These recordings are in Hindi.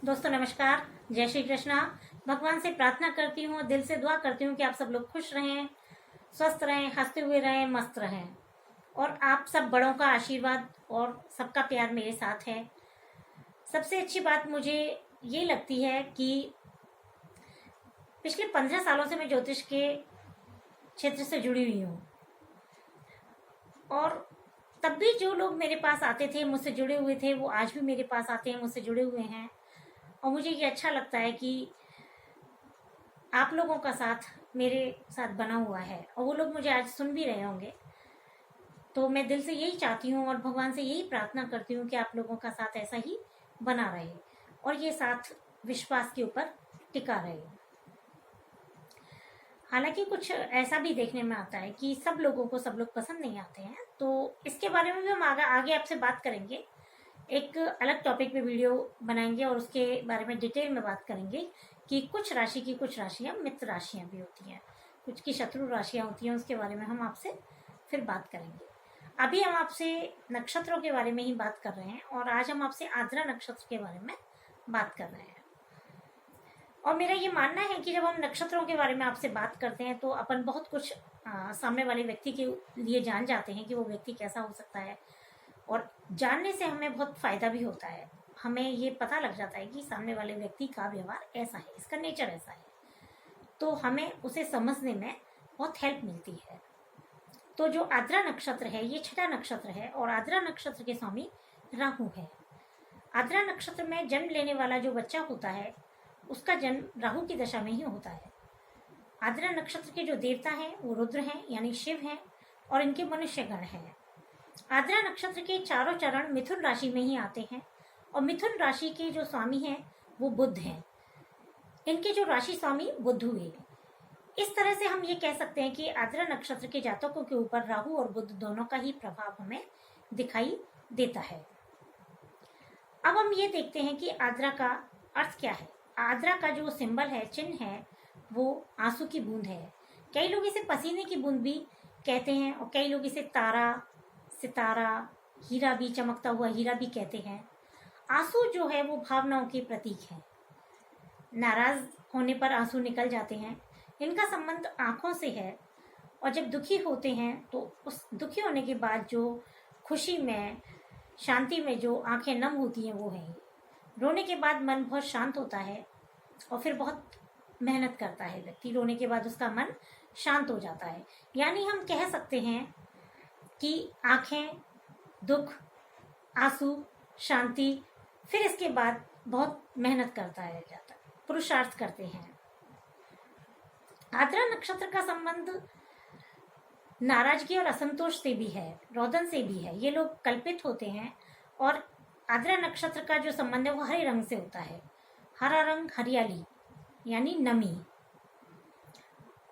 दोस्तों नमस्कार, जय श्री कृष्णा। भगवान से प्रार्थना करती हूँ, दिल से दुआ करती हूँ कि आप सब लोग खुश रहें, स्वस्थ रहें, हंसते हुए रहें, मस्त रहें और आप सब बड़ों का आशीर्वाद और सबका प्यार मेरे साथ है। सबसे अच्छी बात मुझे ये लगती है कि पिछले 15 सालों से मैं ज्योतिष के क्षेत्र से जुड़ी हुई हूँ और तब भी जो लोग मेरे पास आते थे, मुझसे जुड़े हुए थे, वो आज भी मेरे पास आते हैं, मुझसे जुड़े हुए हैं। और मुझे ये अच्छा लगता है कि आप लोगों का साथ मेरे साथ बना हुआ है और वो लोग मुझे आज सुन भी रहे होंगे। तो मैं दिल से यही चाहती हूँ और भगवान से यही प्रार्थना करती हूँ कि आप लोगों का साथ ऐसा ही बना रहे और ये साथ विश्वास के ऊपर टिका रहे। हालांकि कुछ ऐसा भी देखने में आता है कि सब लोगों को सब लोग पसंद नहीं आते हैं, तो इसके बारे में भी हम आगे आपसे बात करेंगे। एक अलग टॉपिक पे वीडियो बनाएंगे और उसके बारे में डिटेल में बात करेंगे कि कुछ राशियां मित्र राशियां भी होती हैं, कुछ की शत्रु राशियां होती हैं, उसके बारे में हम आपसे फिर बात करेंगे। अभी हम आपसे नक्षत्रों के बारे में ही बात कर रहे हैं और आज हम आपसे आद्रा नक्षत्र के बारे में बात कर रहे हैं। और मेरा ये मानना है कि जब हम नक्षत्रों के बारे में आपसे बात करते हैं तो अपन बहुत कुछ सामने वाले व्यक्ति के लिए जान जाते हैं कि वो व्यक्ति कैसा हो सकता है और जानने से हमें बहुत फायदा भी होता है। हमें ये पता लग जाता है कि सामने वाले व्यक्ति का व्यवहार ऐसा है, इसका नेचर ऐसा है, तो हमें उसे समझने में बहुत हेल्प मिलती है। तो जो आद्रा नक्षत्र है ये छठा नक्षत्र है और आद्रा नक्षत्र के स्वामी राहु है। आद्रा नक्षत्र में जन्म लेने वाला जो बच्चा होता है उसका जन्म राहु की दशा में ही होता है। आद्रा नक्षत्र के जो देवता हैं वो रुद्र हैं यानी शिव हैं और इनके मनुष्य गण हैं। आद्रा नक्षत्र के चारों चरण मिथुन राशि में ही आते हैं और मिथुन राशि के जो स्वामी हैं वो बुध हैं। इनके जो राशि स्वामी बुध हुए। इस तरह से हम ये कह सकते हैं कि आद्रा नक्षत्र के जातकों के ऊपर राहु और बुध दोनों का ही प्रभाव हमें दिखाई देता है। अब हम ये देखते हैं कि आद्रा का अर्थ क्या है। आद्रा का जो सिंबल है, चिन्ह है, वो आंसू की बूंद है। कई लोग इसे पसीने की बूंद भी कहते हैं और कई लोग इसे तारा, सितारा, हीरा भी, चमकता हुआ हीरा भी कहते हैं। आंसू जो है वो भावनाओं के प्रतीक है। नाराज होने पर आंसू निकल जाते हैं। इनका संबंध आंखों से है और जब दुखी होते हैं तो उस दुखी होने के बाद जो खुशी में, शांति में जो आंखें नम होती हैं वो है। रोने के बाद मन बहुत शांत होता है और फिर बहुत मेहनत करता है व्यक्ति। रोने के बाद उसका मन शांत हो जाता है। यानी हम कह सकते हैं कि आंखें, दुख, आंसू, शांति, फिर इसके बाद बहुत मेहनत करता है जाता है, पुरुषार्थ करते हैं। आद्रा नक्षत्र का संबंध नाराजगी और असंतोष से भी है, रोदन से भी है। ये लोग कल्पित होते हैं और आद्रा नक्षत्र का जो संबंध है वो हरे रंग से होता है। हरा रंग हरियाली यानी नमी।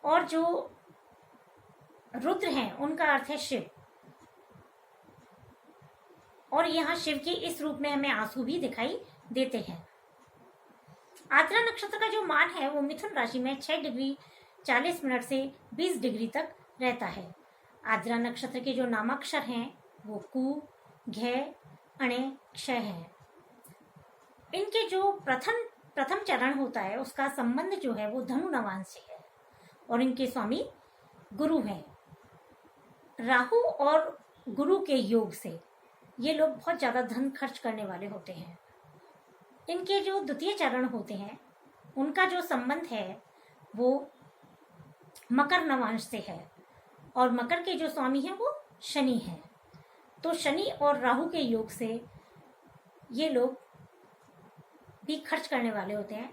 और जो रुद्र हैं उनका अर्थ है शिव और यहाँ शिव के इस रूप में हमें आंसू भी दिखाई देते हैं। आद्रा नक्षत्र का जो मान है वो मिथुन राशि में 6 डिग्री 40 मिनट से 20 डिग्री तक रहता है। आद्रा नक्षत्र के जो नामाक्षर हैं वो कु, घ, अणे, क्ष है। इनके जो प्रथम चरण होता है उसका संबंध जो है वो धनु नवांश से है और इनके स्वामी गुरु हैं। राहु और गुरु के योग से ये लोग बहुत ज्यादा धन खर्च करने वाले होते हैं। इनके जो द्वितीय चरण होते हैं उनका जो संबंध है वो मकर नवांश से है और मकर के जो स्वामी हैं वो शनि है। तो शनि और राहु के योग से ये लोग भी खर्च करने वाले होते हैं।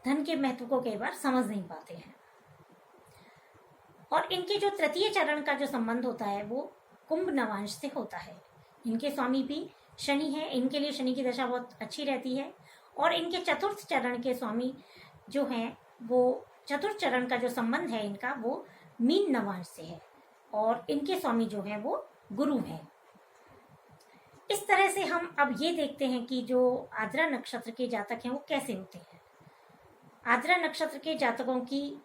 धन के महत्व को कई बार समझ नहीं पाते हैं। और इनके जो तृतीय चरण का जो संबंध होता है वो कुंभ नवांश से होता है। इनके स्वामी भी शनि है। इनके लिए शनि की दशा बहुत अच्छी रहती है। और इनके चतुर्थ चरण के स्वामी जो हैं वो, चतुर्थ चरण का जो संबंध है इनका वो मीन नवांश से है और इनके स्वामी जो हैं वो गुरु हैं। इस तरह से हम अब ये देखते हैं कि जो आद्रा नक्षत्र के जातक हैं वो कैसे होते हैं। आद्रा नक्षत्र के जातकों की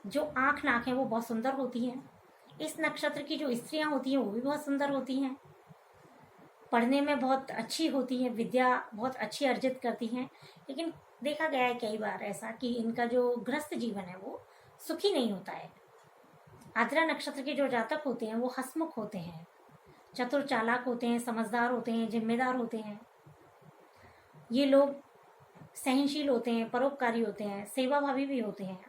जो आंख नाक है वो बहुत सुंदर होती हैं। इस नक्षत्र की जो स्त्रियां होती हैं वो भी बहुत सुंदर होती हैं। पढ़ने में बहुत अच्छी होती हैं, विद्या बहुत अच्छी अर्जित करती हैं, लेकिन देखा गया है कई बार ऐसा कि इनका जो गृहस्थ जीवन है वो सुखी नहीं होता है। आद्रा नक्षत्र के जो जातक होते हैं वो हंसमुख होते हैं, चतुर चालाक होते हैं, समझदार होते हैं, जिम्मेदार होते हैं। ये लोग सहनशील होते हैं, परोपकारी होते हैं, सेवाभावी भी होते हैं।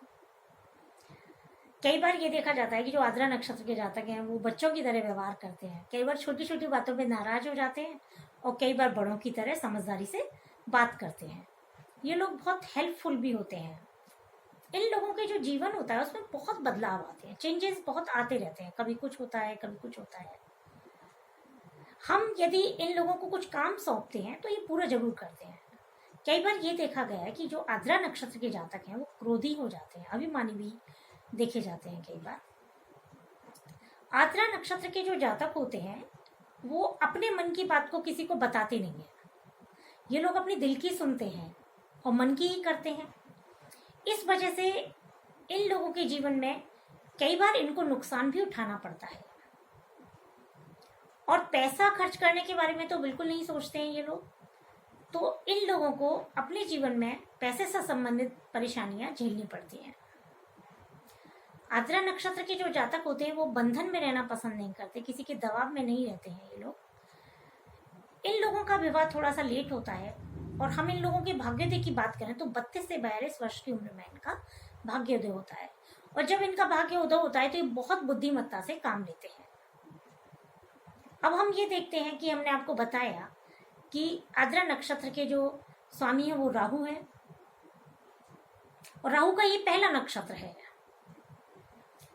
कई बार ये देखा जाता है कि जो आद्रा नक्षत्र के जातक हैं वो बच्चों की तरह व्यवहार करते हैं, कई बार छोटी छोटी बातों पे नाराज हो जाते हैं और कई बार बड़ों की तरह समझदारी से बात करते हैं। ये लोग बहुत हेल्पफुल भी होते हैं। इन लोगों के जो जीवन होता है उसमें बहुत बदलाव आते हैं, चेंजेस बहुत आते रहते हैं, कभी कुछ होता है कभी कुछ होता है। हम यदि इन लोगों को कुछ काम सौंपते हैं तो ये पूरा जरूर करते हैं। कई बार ये देखा गया है कि जो आद्रा नक्षत्र के जातक हैं वो क्रोधी हो जाते हैं, अभिमानी भी देखे जाते हैं कई बार। आद्रा नक्षत्र के जो जातक होते हैं वो अपने मन की बात को किसी को बताते नहीं है। ये लोग अपने दिल की सुनते हैं और मन की ही करते हैं। इस वजह से इन लोगों के जीवन में कई बार इनको नुकसान भी उठाना पड़ता है। और पैसा खर्च करने के बारे में तो बिल्कुल नहीं सोचते हैं ये लोग। तो इन लोगों को अपने जीवन में पैसे से संबंधित परेशानियां झेलनी पड़ती हैं। आद्रा नक्षत्र के जो जातक होते हैं वो बंधन में रहना पसंद नहीं करते, किसी के दबाव में नहीं रहते हैं ये लोग। इन लोगों का विवाह थोड़ा सा लेट होता है और हम इन लोगों के भाग्योदय की बात करें तो 32 से 42 वर्ष की उम्र में इनका भाग्योदय होता है। और जब इनका भाग्योदय होता है तो ये बहुत बुद्धिमत्ता से काम लेते हैं। अब हम ये देखते हैं कि हमने आपको बताया कि आद्रा नक्षत्र के जो स्वामी है वो राहु है और राहु का ये पहला नक्षत्र है।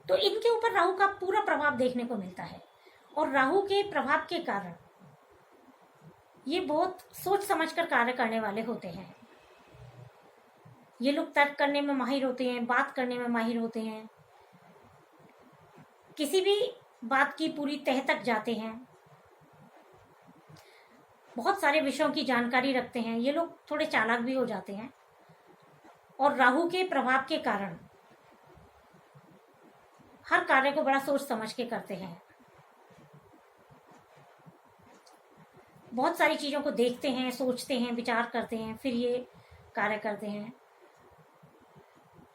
तो इनके ऊपर राहु का पूरा प्रभाव देखने को मिलता है और राहु के प्रभाव के कारण ये बहुत सोच समझकर कार्य करने वाले होते हैं। ये लोग तर्क करने में माहिर होते हैं, बात करने में माहिर होते हैं, किसी भी बात की पूरी तह तक जाते हैं, बहुत सारे विषयों की जानकारी रखते हैं। ये लोग थोड़े चालाक भी हो जाते हैं और राहु के प्रभाव के कारण हर कार्य को बड़ा सोच समझ के करते हैं। बहुत सारी चीजों को देखते हैं, सोचते हैं, विचार करते हैं, फिर ये कार्य करते हैं।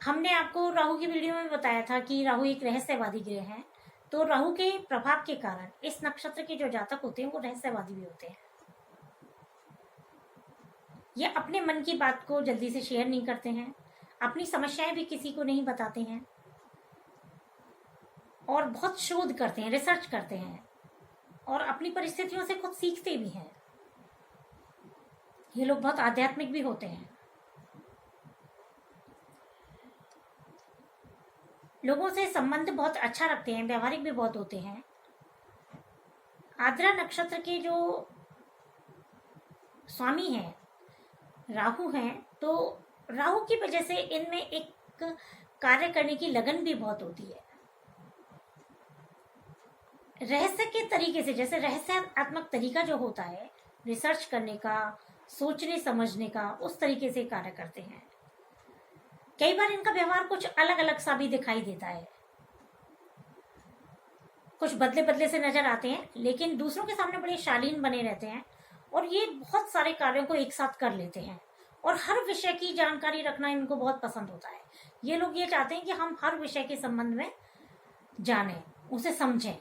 हमने आपको राहु की वीडियो में बताया था कि राहु एक रहस्यवादी ग्रह है। तो राहु के प्रभाव के कारण इस नक्षत्र के जो जातक होते हैं वो रहस्यवादी भी होते हैं। ये अपने मन की बात को जल्दी से शेयर नहीं करते हैं, अपनी समस्याएं भी किसी को नहीं बताते हैं और बहुत शोध करते हैं, रिसर्च करते हैं और अपनी परिस्थितियों से खुद सीखते भी हैं। ये लोग बहुत आध्यात्मिक भी होते हैं। लोगों से संबंध बहुत अच्छा रखते हैं, व्यवहारिक भी बहुत होते हैं। आद्रा नक्षत्र के जो स्वामी हैं राहु हैं, तो राहु की वजह से इनमें एक कार्य करने की लगन भी बहुत होती है। रहस्य के तरीके से, जैसे रहस्यात्मक तरीका जो होता है रिसर्च करने का, सोचने समझने का, उस तरीके से कार्य करते हैं। कई बार इनका व्यवहार कुछ अलग अलग सा भी दिखाई देता है, कुछ बदले बदले से नजर आते हैं, लेकिन दूसरों के सामने बड़े शालीन बने रहते हैं और ये बहुत सारे कार्यों को एक साथ कर लेते हैं और हर विषय की जानकारी रखना इनको बहुत पसंद होता है। ये लोग ये चाहते हैं कि हम हर विषय के संबंध में जानें, उसे समझें।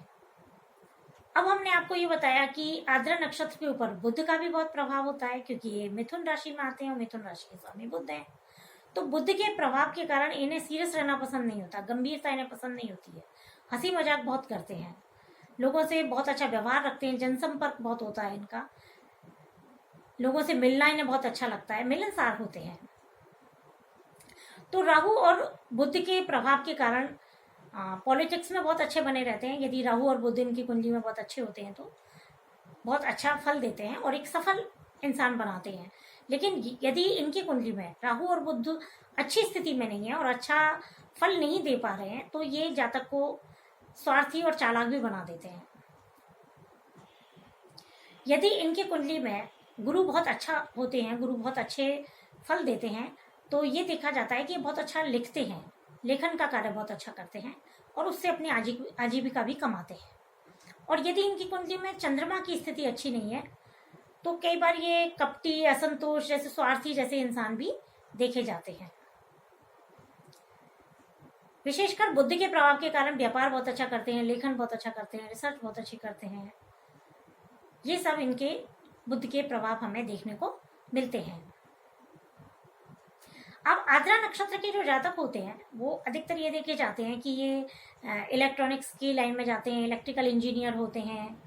अब हमने आपको ये बताया कि आद्रा नक्षत्र के ऊपर बुध का भी बहुत प्रभाव होता है, क्योंकि ये मिथुन राशि में आते हैं और मिथुन राशि के स्वामी बुध हैं। तो बुध के प्रभाव के कारण इन्हें सीरियस रहना पसंद नहीं होता, गंभीरता इन्हें पसंद नहीं होती है, हंसी मजाक बहुत करते हैं, लोगों से बहुत अच्छा व्यवहार रखते हैं, जनसंपर्क बहुत होता है इनका, लोगों से मिलना इन्हें बहुत अच्छा लगता है, मिलनसार होते हैं। तो राहु और बुध के प्रभाव के कारण पॉलिटिक्स में बहुत अच्छे बने रहते हैं। यदि राहु और बुध इनकी कुंडली में बहुत अच्छे होते हैं तो बहुत अच्छा फल देते हैं और एक सफल इंसान बनाते हैं। लेकिन यदि इनकी कुंडली में राहु और बुध अच्छी स्थिति में नहीं है और अच्छा फल नहीं दे पा रहे हैं तो ये जातक को स्वार्थी और चालाक भी बना देते हैं। यदि इनकी कुंडली में गुरु बहुत अच्छा होते हैं, गुरु बहुत अच्छे फल देते हैं, तो ये देखा जाता है कि ये बहुत अच्छा लिखते हैं, लेखन का कार्य बहुत अच्छा करते हैं और उससे अपनी आजीविका भी कमाते हैं। और यदि इनकी कुंडली में चंद्रमा की स्थिति अच्छी नहीं है तो कई बार ये कपटी, असंतोष जैसे स्वार्थी जैसे इंसान भी देखे जाते हैं। विशेषकर बुद्धि के प्रभाव के कारण व्यापार बहुत अच्छा करते हैं, लेखन बहुत अच्छा करते हैं, रिसर्च बहुत अच्छी करते हैं। ये सब इनके बुद्धि के प्रभाव हमें देखने को मिलते हैं। अब आद्रा नक्षत्र के जो जातक होते हैं वो अधिकतर ये देखे जाते हैं कि ये इलेक्ट्रॉनिक्स की लाइन में जाते हैं, इलेक्ट्रिकल इंजीनियर होते हैं,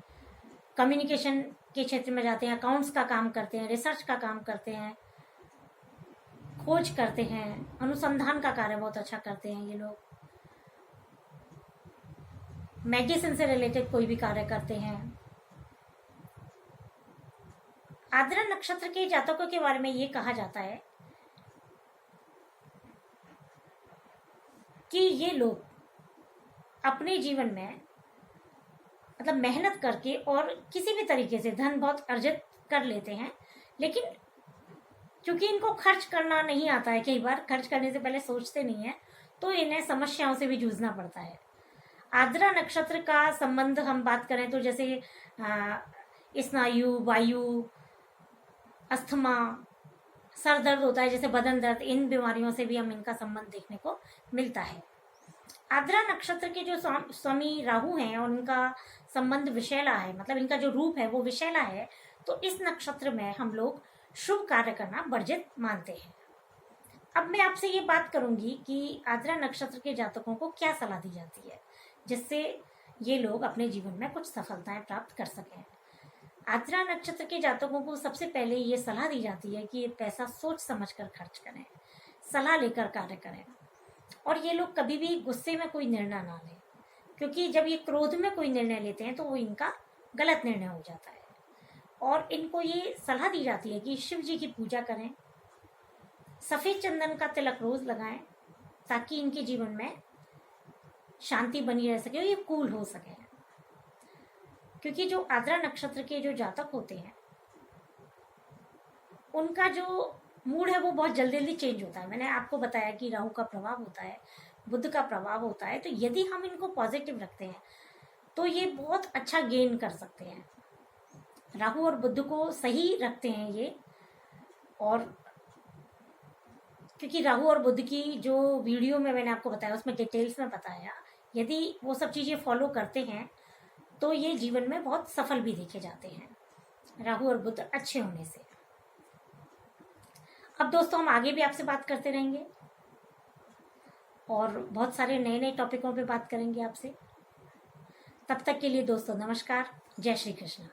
कम्युनिकेशन के क्षेत्र में जाते हैं, अकाउंट्स का काम करते हैं, रिसर्च का काम करते हैं, खोज करते हैं, अनुसंधान का कार्य बहुत अच्छा करते हैं ये लोग, मेडिसिन से रिलेटेड कोई भी कार्य करते हैं। आद्रा नक्षत्र के जातकों के बारे में ये कहा जाता है कि ये लोग अपने जीवन में मतलब मेहनत करके और किसी भी तरीके से धन बहुत अर्जित कर लेते हैं, लेकिन क्योंकि इनको खर्च करना नहीं आता है, कई बार खर्च करने से पहले सोचते नहीं है, तो इन्हें समस्याओं से भी जूझना पड़ता है। आद्रा नक्षत्र का संबंध हम बात करें तो जैसे स्नायु, वायु, अस्थमा, सर दर्द होता है जैसे बदन दर्द, इन बीमारियों से भी हम इनका संबंध देखने को मिलता है। आद्रा नक्षत्र के जो स्वामी राहु हैं और उनका संबंध विषैला है, मतलब इनका जो रूप है वो विषैला है, तो इस नक्षत्र में हम लोग शुभ कार्य करना वर्जित मानते हैं। अब मैं आपसे ये बात करूंगी कि आद्रा नक्षत्र के जातकों को क्या सलाह दी जाती है जिससे ये लोग अपने जीवन में कुछ सफलताएं प्राप्त कर सकें। आद्रा नक्षत्र के जातकों को सबसे पहले ये सलाह दी जाती है कि ये पैसा सोच समझकर खर्च करें, सलाह लेकर कार्य करें, और ये लोग कभी भी गुस्से में कोई निर्णय ना लें, क्योंकि जब ये क्रोध में कोई निर्णय लेते हैं तो वो इनका गलत निर्णय हो जाता है। और इनको ये सलाह दी जाती है कि शिव जी की पूजा करें, सफेद चंदन का तिलक रोज लगाएं, ताकि इनके जीवन में शांति बनी रह सके और ये कूल हो सके। क्योंकि जो आद्रा नक्षत्र के जो जातक होते हैं उनका जो मूड है वो बहुत जल्दी जल्दी चेंज होता है। मैंने आपको बताया कि राहु का प्रभाव होता है, बुध का प्रभाव होता है, तो यदि हम इनको पॉजिटिव रखते हैं तो ये बहुत अच्छा गेन कर सकते हैं। राहु और बुध को सही रखते हैं ये, और क्योंकि राहु और बुध की जो वीडियो में मैंने आपको बताया उसमें डिटेल्स में बताया, यदि वो सब चीज़ें फॉलो करते हैं तो ये जीवन में बहुत सफल भी देखे जाते हैं राहु और बुध अच्छे होने से। अब दोस्तों हम आगे भी आपसे बात करते रहेंगे और बहुत सारे नए नए टॉपिकों पे बात करेंगे आपसे। तब तक के लिए दोस्तों नमस्कार, जय श्री कृष्ण।